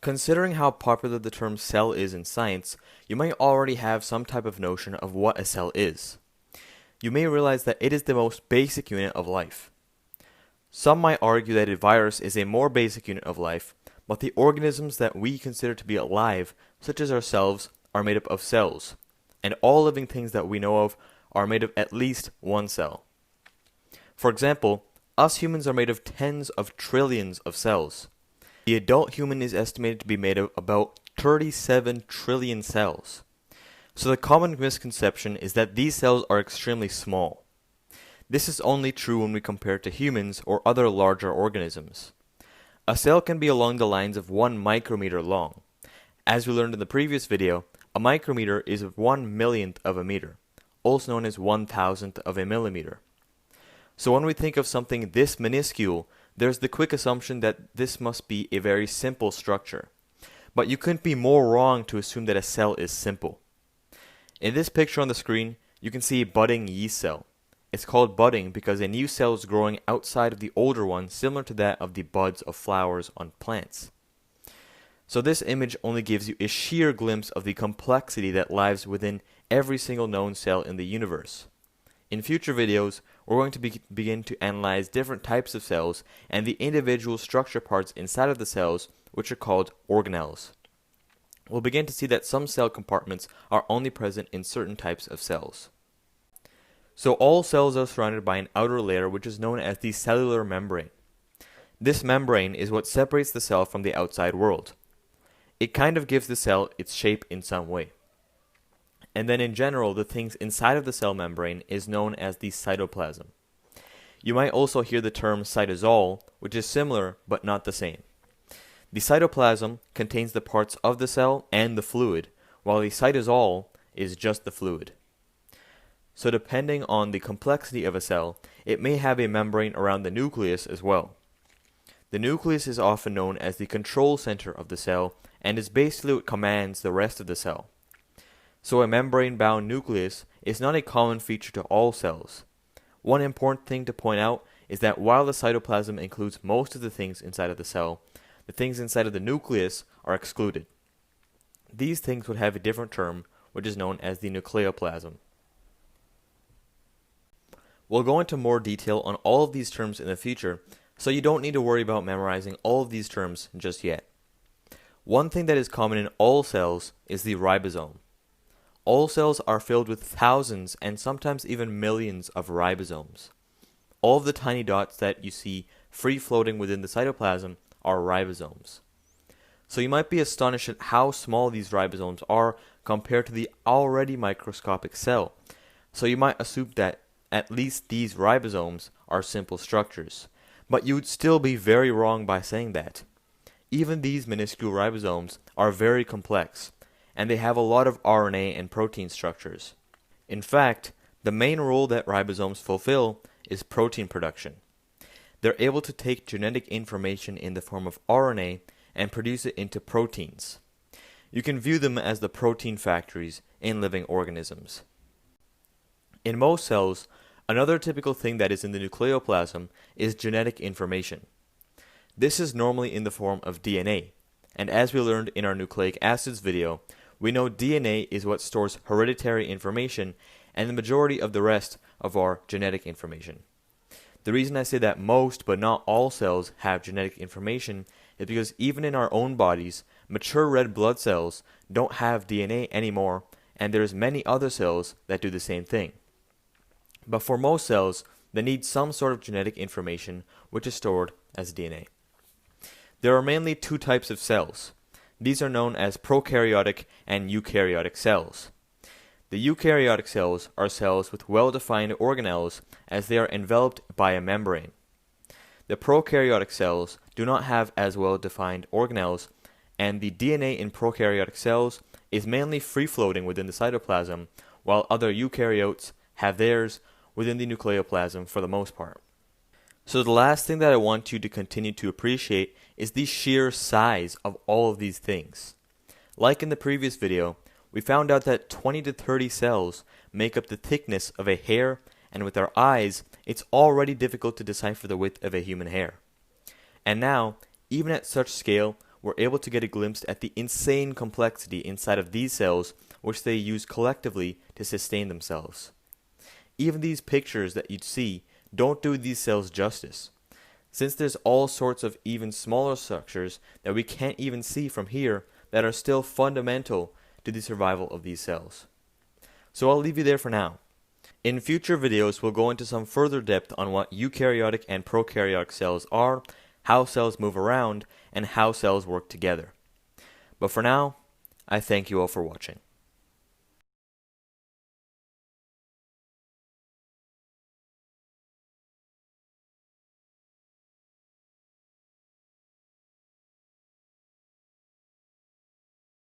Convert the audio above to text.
Considering how popular the term cell is in science, you might already have some type of notion of what a cell is. You may realize that it is the most basic unit of life. Some might argue that a virus is a more basic unit of life, but the organisms that we consider to be alive, such as ourselves, are made up of cells, and all living things that we know of are made of at least one cell. For example, us humans are made of tens of trillions of cells. The adult human is estimated to be made of about 37 trillion cells. So the common misconception is that these cells are extremely small. This is only true when we compare it to humans or other larger organisms. A cell can be along the lines of 1 micrometer long. As we learned in the previous video, a micrometer is 1/1,000,000th of a meter, also known as 1,000th of a millimeter. So when we think of something this minuscule, there's the quick assumption that this must be a very simple structure. But you couldn't be more wrong to assume that a cell is simple. In this picture on the screen, you can see a budding yeast cell. It's called budding because a new cell is growing outside of the older one, similar to that of the buds of flowers on plants. So this image only gives you a sheer glimpse of the complexity that lies within every single known cell in the universe. In future videos, we're going to begin to analyze different types of cells and the individual structure parts inside of the cells, which are called organelles. We'll begin to see that some cell compartments are only present in certain types of cells. So all cells are surrounded by an outer layer which is known as the cellular membrane. This membrane is what separates the cell from the outside world. It kind of gives the cell its shape in some way. And then in general, the things inside of the cell membrane is known as the cytoplasm. You might also hear the term cytosol, which is similar but not the same. The cytoplasm contains the parts of the cell and the fluid, while the cytosol is just the fluid. So depending on the complexity of a cell, it may have a membrane around the nucleus as well. The nucleus is often known as the control center of the cell and is basically what commands the rest of the cell. So a membrane-bound nucleus is not a common feature to all cells. One important thing to point out is that while the cytoplasm includes most of the things inside of the cell, the things inside of the nucleus are excluded. These things would have a different term, which is known as the nucleoplasm. We'll go into more detail on all of these terms in the future, so you don't need to worry about memorizing all of these terms just yet. One thing that is common in all cells is the ribosome. All cells are filled with thousands and sometimes even millions of ribosomes. All of the tiny dots that you see free floating within the cytoplasm are ribosomes. So you might be astonished at how small these ribosomes are compared to the already microscopic cell. So you might assume that at least these ribosomes are simple structures. But you would still be very wrong by saying that. Even these minuscule ribosomes are very complex, and they have a lot of RNA and protein structures. In fact, the main role that ribosomes fulfill is protein production. They're able to take genetic information in the form of RNA and produce it into proteins. You can view them as the protein factories in living organisms. In most cells, another typical thing that is in the nucleoplasm is genetic information. This is normally in the form of DNA, and as we learned in our nucleic acids video, we know DNA is what stores hereditary information and the majority of the rest of our genetic information. The reason I say that most but not all cells have genetic information is because even in our own bodies, mature red blood cells don't have DNA anymore, and there's many other cells that do the same thing. But for most cells, they need some sort of genetic information which is stored as DNA. There are mainly two types of cells. These are known as prokaryotic and eukaryotic cells. The eukaryotic cells are cells with well-defined organelles as they are enveloped by a membrane. The prokaryotic cells do not have as well-defined organelles, and the DNA in prokaryotic cells is mainly free-floating within the cytoplasm, while other eukaryotes have theirs within the nucleoplasm for the most part. So the last thing that I want you to continue to appreciate is the sheer size of all of these things. Like in the previous video, we found out that 20 to 30 cells make up the thickness of a hair, and with our eyes, it's already difficult to decipher the width of a human hair. And now, even at such scale, we're able to get a glimpse at the insane complexity inside of these cells which they use collectively to sustain themselves. Even these pictures that you'd see don't do these cells justice, since there's all sorts of even smaller structures that we can't even see from here that are still fundamental to the survival of these cells. So I'll leave you there for now. In future videos, we'll go into some further depth on what eukaryotic and prokaryotic cells are, how cells move around, and how cells work together. But for now, I thank you all for watching.